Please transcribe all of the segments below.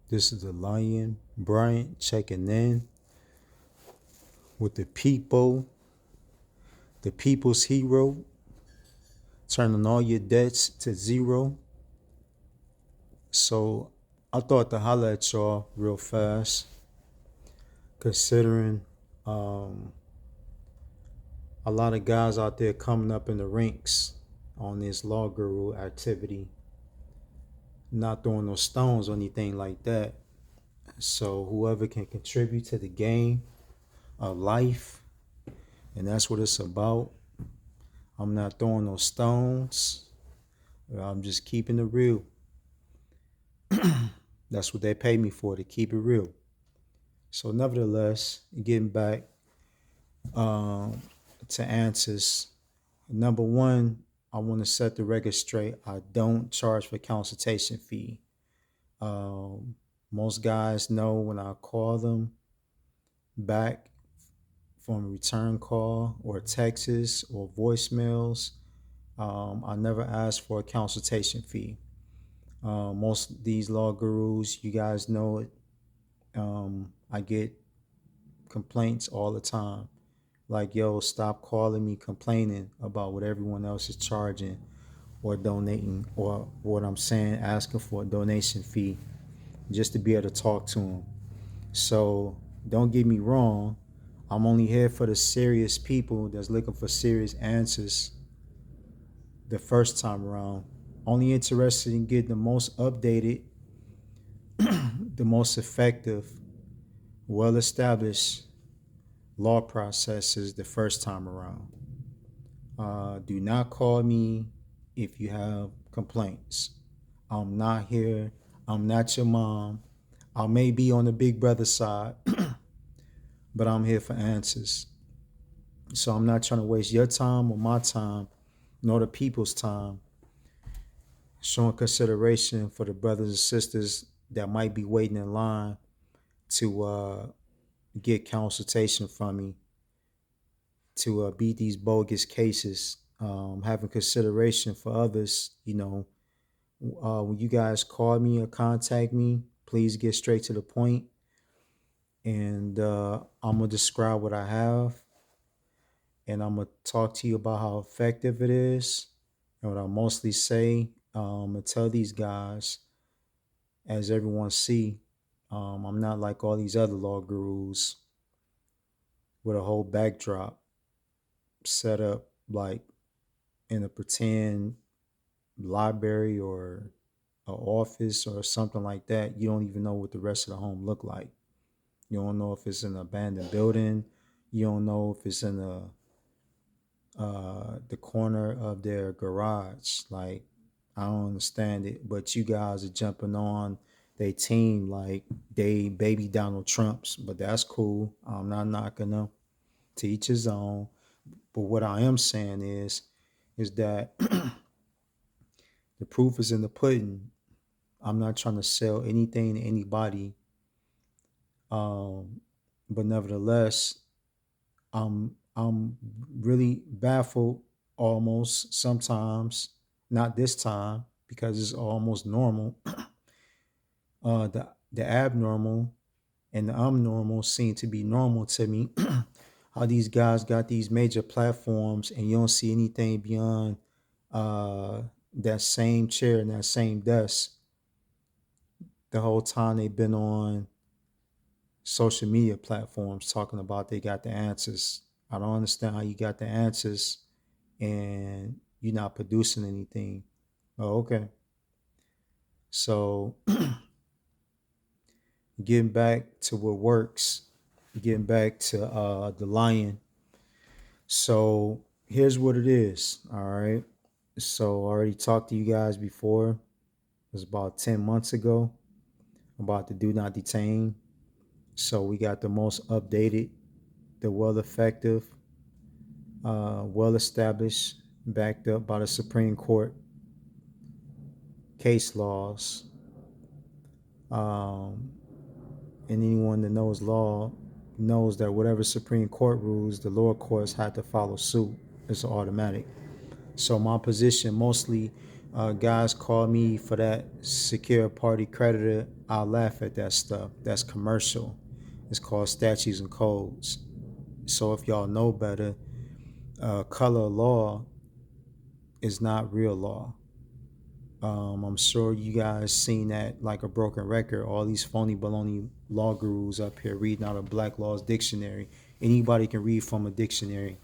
This is the Lion Bryant checking in with the people's hero, turning all your debts to zero. So I thought to holler at y'all real fast, considering um, a lot of guys out there coming up in the ranks on this law guru activity, not throwing no stones or anything like that. So whoever can contribute to the game of life, and that's what it's about. I'm not throwing no stones. I'm just keeping it real. That's what they pay me for, to keep it real. So nevertheless, getting back um, to answers. Number one, I want to set the record straight. I don't charge for consultation fee. Um, Most guys know when I call them back from a return call or texts or voicemails, I never ask for a consultation fee. Most of these law gurus, you guys know it. I get complaints all the time. Like, yo, stop calling me complaining about what everyone else is charging or donating, or what I'm saying, asking for a donation fee just to be able to talk to them. So don't get me wrong. I'm only here for the serious people that's looking for serious answers the first time around. Only interested in getting the most updated, the most effective, well established law processes the first time around. Do not call me if you have complaints. I'm not here. I'm not your mom. I may be on the big brother side, but I'm here for answers. So I'm not trying to waste your time or my time, nor the people's time, showing consideration for the brothers and sisters that might be waiting in line to get consultation from me to beat these bogus cases. Having consideration for others, when you guys call me or contact me, please get straight to the point, and I'm gonna describe what I have, and I'm gonna talk to you about how effective it is, and what I mostly say, and tell these guys, as everyone see, I'm not like all these other law gurus with a whole backdrop set up like in a pretend library or an office or something like that. You don't even know what the rest of the home look like. You don't know if it's an abandoned building. You don't know if it's in the corner of their garage. Like, I don't understand it. But you guys are jumping on they team like they baby Donald Trumps. But that's cool. I'm not knocking them. To each his own. But what I am saying is that the proof is in the pudding. I'm not trying to sell anything to anybody. Um, but nevertheless, I'm really baffled almost sometimes, not this time because it's almost normal. The abnormal and the abnormal seem to be normal to me. How these guys got these major platforms and you don't see anything beyond uh, that same chair and that same desk the whole time they've been on social media platforms talking about they got the answers. I don't understand how you got the answers and you're not producing anything. Oh, okay. So getting back to what works, getting back to the lion. So here's what it is. All right. So I already talked to you guys before. It was about 10 months ago about the do not detain. So we got the most updated, the well effective, well established, backed up by the Supreme Court case laws. Um, and anyone that knows law knows that whatever Supreme Court rules, the lower courts had to follow suit. It's automatic. So my position mostly Guys call me for that secure party creditor. I laugh at that stuff. That's commercial. It's called statutes and codes. So if y'all know better, color law is not real law. I'm sure you guys seen that like a broken record. All these phony baloney law gurus up here reading out a Black Laws dictionary. Anybody can read from a dictionary.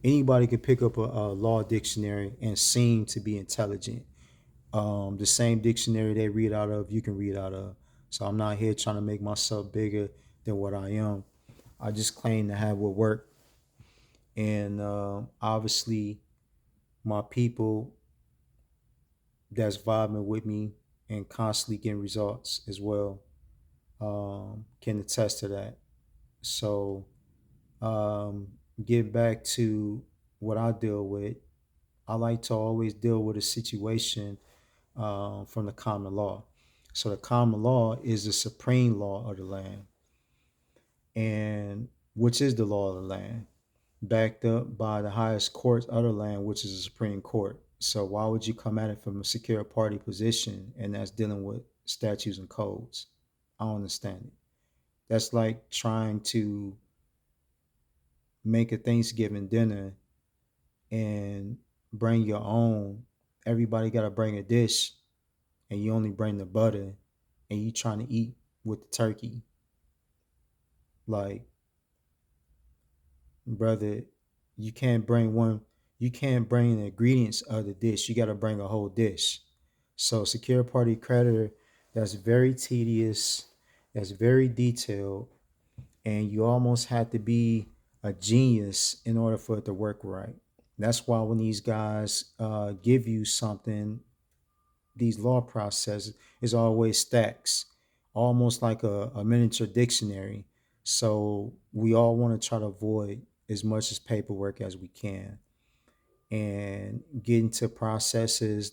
Anybody can pick up a law dictionary and seem to be intelligent. The same dictionary they read out of, you can read out of. So I'm not here trying to make myself bigger than what I am. I just claim to have what work, and obviously my people that's vibing with me and constantly getting results as well can attest to that. So um, get back to what I deal with. I like to always deal with a situation from the common law. So the common law is the supreme law of the land, and which is the law of the land, backed up by the highest court of the land, which is the Supreme Court. So why would you come at it from a secure party position, and that's dealing with statutes and codes? I don't understand it. That's like trying to make a Thanksgiving dinner and bring your own. Everybody got to bring a dish, and you only bring the butter, and you trying to eat with the turkey. Like, brother, you can't bring one. You can't bring the ingredients of the dish. You got to bring a whole dish. So, secure party creditor, that's very tedious. That's very detailed, and you almost have to be a genius in order for it to work right. That's why when these guys give you something, these law processes is always stacks, almost like a miniature dictionary. So we all want to try to avoid as much as paperwork as we can and get into processes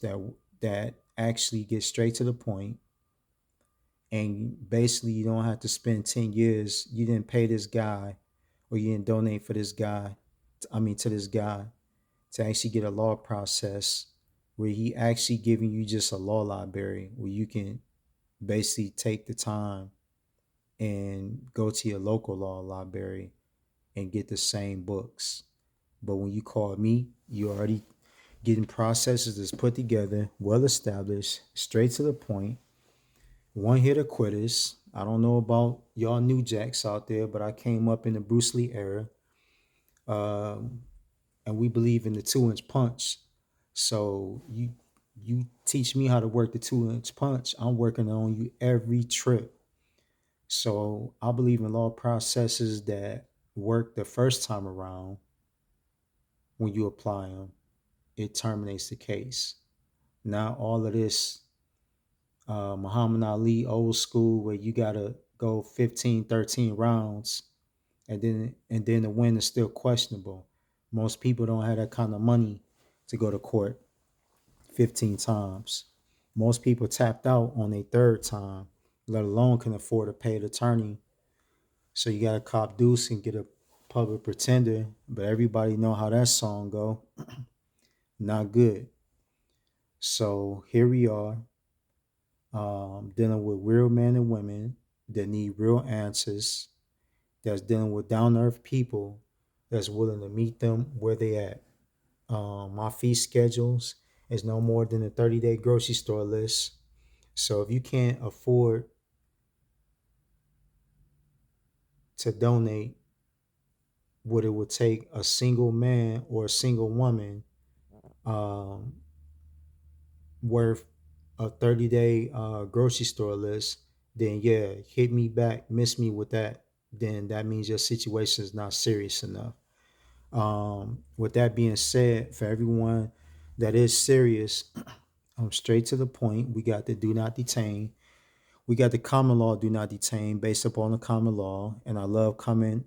that actually get straight to the point. And basically, you don't have to spend 10 years. You didn't pay this guy, or you didn't donate for this guy. I mean, to this guy to actually get a law process where he actually giving you just a law library where you can basically take the time and go to your local law library and get the same books. But when you call me, you already getting processes that's put together, well established, straight to the point, one hitter quitters. I don't know about y'all new jacks out there, but I came up in the Bruce Lee era. Um, and we believe in the 2 inch punch. So you teach me how to work the 2 inch punch. I'm working on you every trip. So I believe in law processes that work the first time around. When you apply them, it terminates the case. Now all of this Muhammad Ali old school where you gotta go 15, 13 rounds and then the win is still questionable. Most people don't have that kind of money to go to court 15 times. Most people tapped out on their third time, let alone can afford to pay an attorney. So you got to cop deuce and get a public pretender. But everybody know how that song go. Not good. So here we are, dealing with real men and women that need real answers. That's dealing with down to earth people that's willing to meet them where they at. My fee schedules is no more than a 30-day grocery store list. So if you can't afford to donate what it would take a single man or a single woman um, worth a 30-day grocery store list, then yeah, hit me back, miss me with that. Then that means your situation is not serious enough. With that being said, for everyone that is serious, I'm straight to the point. We got the do not detain. We got the common law do not detain based upon the common law. And I love coming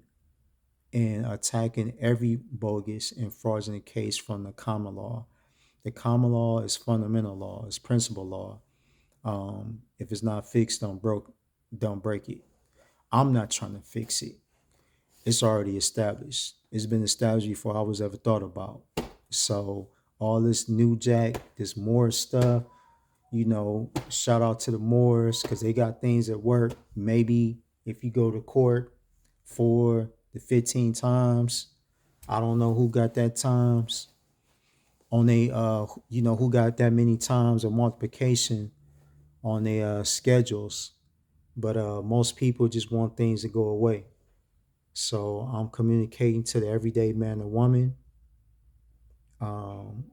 and attacking every bogus and fraudulent case from the common law. The common law is fundamental law, it's principle law. If it's not fixed, don't break it. I'm not trying to fix it. It's already established. It's been established before I was ever thought about. So all this new jack, this more stuff. Shout out to the Moors because they got things at work. Maybe if you go to court for the 15 times, I don't know who got that times on who got that many times of multiplication on their schedules. But most people just want things to go away. So I'm communicating to the everyday man or woman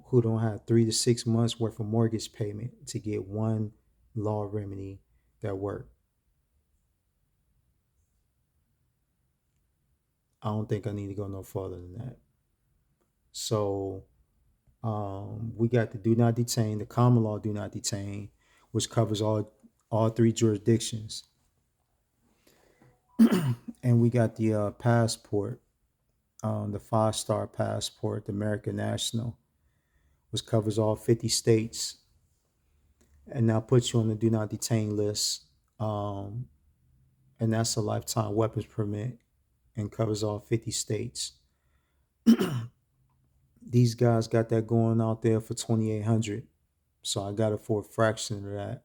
who don't have 3 to 6 months worth of mortgage payment to get one law remedy that work. I don't think I need to go no further than that. So we got the do not detain, the common law do not detain, which covers all three jurisdictions, and we got the passport, the 5-star passport, the American National, which covers all 50 states, and now puts you on the do not detain list. Um, and that's a lifetime weapons permit and covers all 50 states. These guys got that going out there for 2,800, so I got it for a fraction of that.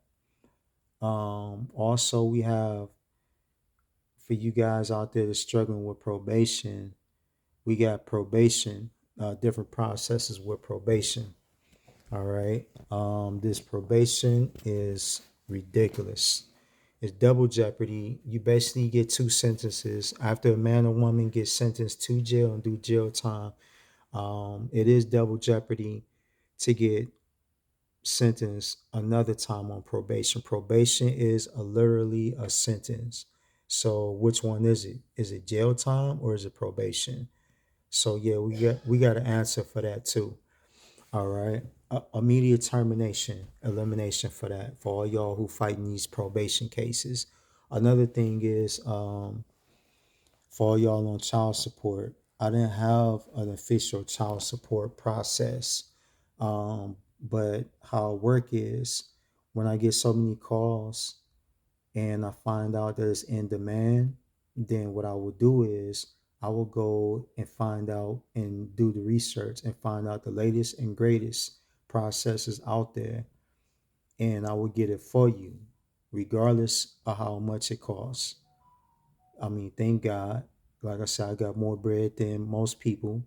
Also, we have for you guys out there that's struggling with probation, we got probation, different processes with probation. All right. This probation is ridiculous. It's double jeopardy. You basically get two sentences. After a man or woman gets sentenced to jail and do jail time, it is double jeopardy to get sentenced another time on probation. Probation is literally a sentence. So which one is it? Is it jail time or is it probation? So yeah, we got an answer for that too. All right. Immediate termination, elimination for that, for all y'all who fighting these probation cases. Another thing is for all y'all on child support. I didn't have an official child support process, but how it work is when I get so many calls and I find out that it's in demand, then what I will do is I will go and find out and do the research and find out the latest and greatest processes out there, and I will get it for you, regardless of how much it costs. I mean, thank God. Like I said, I got more bread than most people.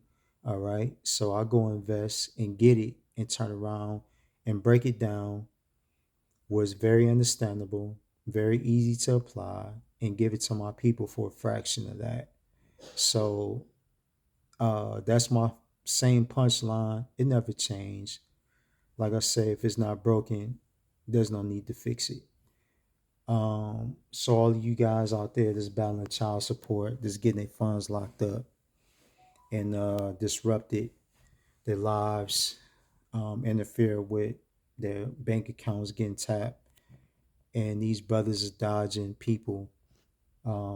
All right. So I go invest and get it and turn around and break it down where it's very understandable, very easy to apply, and give it to my people for a fraction of that. So that's my same punchline. It never changed. Like I say, if it's not broken, there's no need to fix it. So all of you guys out there that's battling child support, that's getting their funds locked up and disrupted their lives, interfere with their bank accounts getting tapped, and these brothers is dodging people,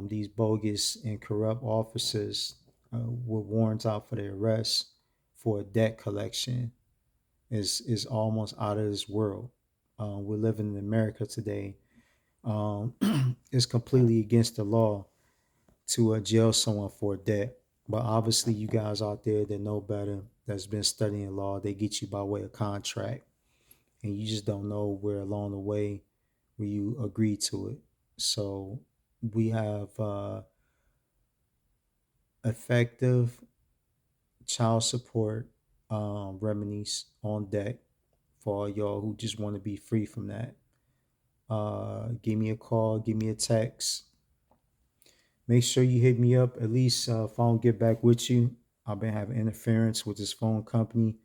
these bogus and corrupt officers with warrants out for their arrest for debt collection is almost out of this world. We're living in America today. Um, it's completely against the law to jail someone for debt. But obviously, you guys out there that know better, that's been studying law, they get you by way of contract, and you just don't know where along the way where you agree to it. So we have effective child support remedies on deck for all y'all who just want to be free from that. Give me a call, give me a text. Make sure you hit me up at least if I don't get back with you. I've been having interference with this phone company,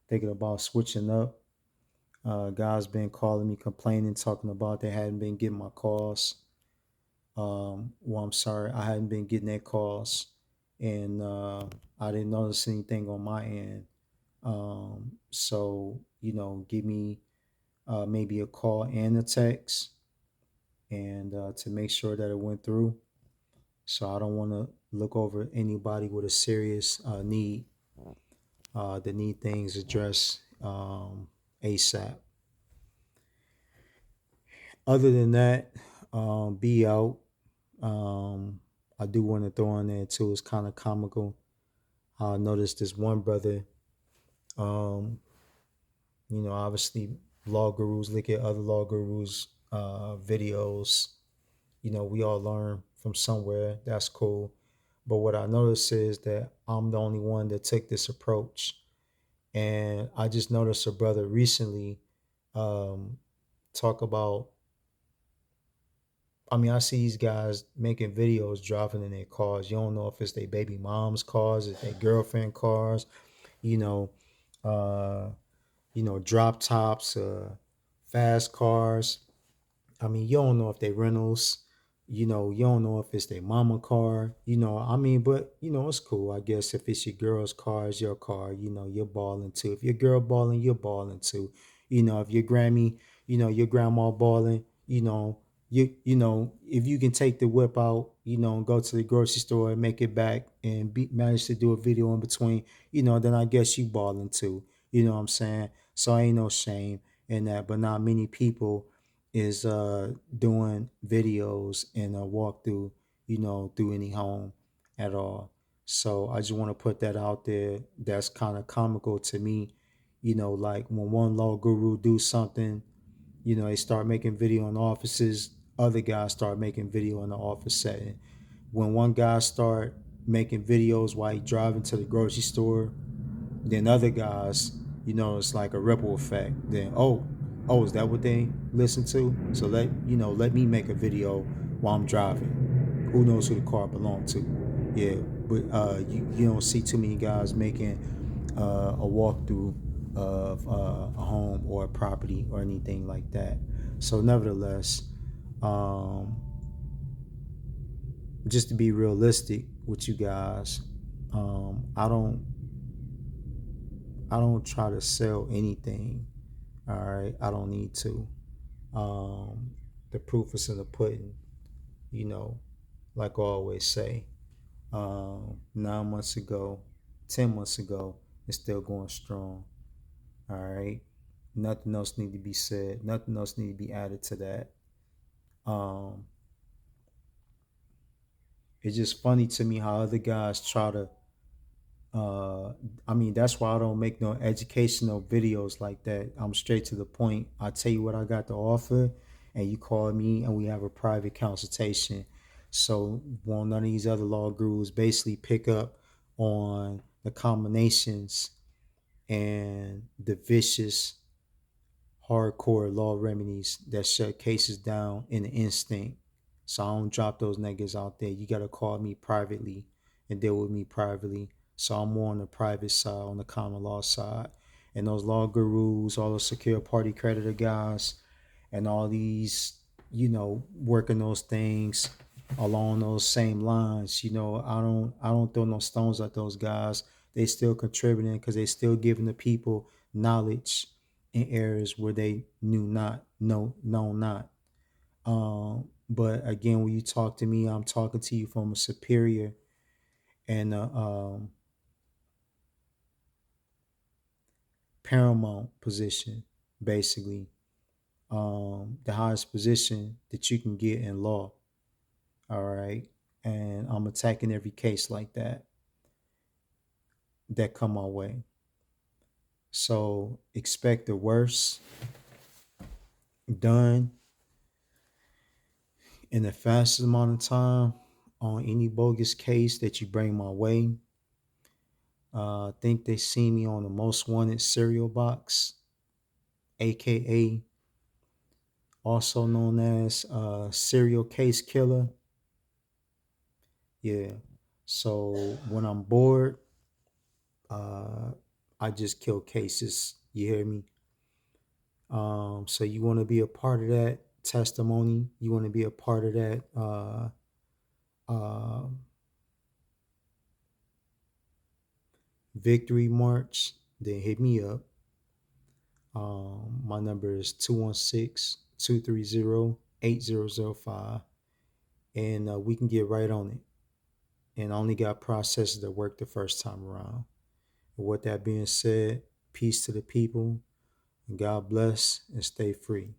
thinking about switching up. Guys been calling me, complaining, talking about they hadn't been getting my calls. Well, I'm sorry, I hadn't been getting their calls, and I didn't notice anything on my end. So give me maybe a call and a text, and to make sure that it went through. So I don't want to look over anybody with a serious need that need things addressed ASAP. Other than that, be out. Um, I do want to throw in there too. It's kind of comical. I noticed this one brother. Um, Obviously, law gurus look at other law gurus videos. We all learn from somewhere. That's cool. But what I noticed is that I'm the only one that took this approach. And I just noticed a brother recently um, talk about. I mean, I see these guys making videos driving in their cars. You don't know if it's their baby mom's cars, if their girlfriend cars, you know, uh, drop tops, fast cars. I mean, you don't know if they rentals. You don't know if it's their mama car. I mean, but it's cool. I guess if it's your girl's car, it's your car. You're balling too. If your girl balling, you're balling too. If your Grammy, your grandma balling. If you can take the whip out, and go to the grocery store and make it back and manage to do a video in between, then I guess you balling too. You know what I'm saying? So ain't no shame in that. But not many people is doing videos and a walkthrough, through any home at all. So I just want to put that out there. That's kind of comical to me. Like when one law guru do something, they start making video in offices. Other guys start making video in the office setting. When one guy start making videos while he driving to the grocery store, then other guys, it's like a ripple effect. Then is that what they listen to? So let me make a video while I'm driving. Who knows who the car belonged to? Yeah, but you don't see too many guys making a walkthrough of a home or a property or anything like that. So nevertheless, um, just to be realistic with you guys, I don't try to sell anything. All right, I don't need to. Um, the proof is in the pudding. You know, like I always say. 9 months ago, 10 months ago, it's still going strong. All right, nothing else need to be said. Nothing else need to be added to that. Um, it's just funny to me how other guys try to uh I mean, that's why I don't make no educational videos like that. I'm straight to the point. I tell you what I got to offer, and you call me and we have a private consultation. So won't none of these other law gurus basically pick up on the combinations and the vicious hardcore law remedies that shut cases down in an instinct. So I don't drop those niggas out there. You gotta call me privately and deal with me privately. So I'm more on the private side, on the common law side. And those law gurus, all those secure party creditor guys, and all these, working those things along those same lines. I don't throw no stones at those guys. They still contributing because they still giving the people knowledge in areas where they knew not, know not. But again, when you talk to me, I'm talking to you from a superior and a paramount position, basically. The highest position that you can get in law. All right. And I'm attacking every case like that come my way. So expect the worst done in the fastest amount of time on any bogus case that you bring my way. I think they see me on the most wanted cereal box, aka also known as serial case killer. Yeah. So when I'm bored, uh, I just kill cases. You hear me? So you want to be a part of that testimony? You want to be a part of that uh, victory march? Then hit me up. My number is 216-230-8005, and we can get right on it. And I only got processes that work the first time around. And with that being said, peace to the people, and God bless, and stay free.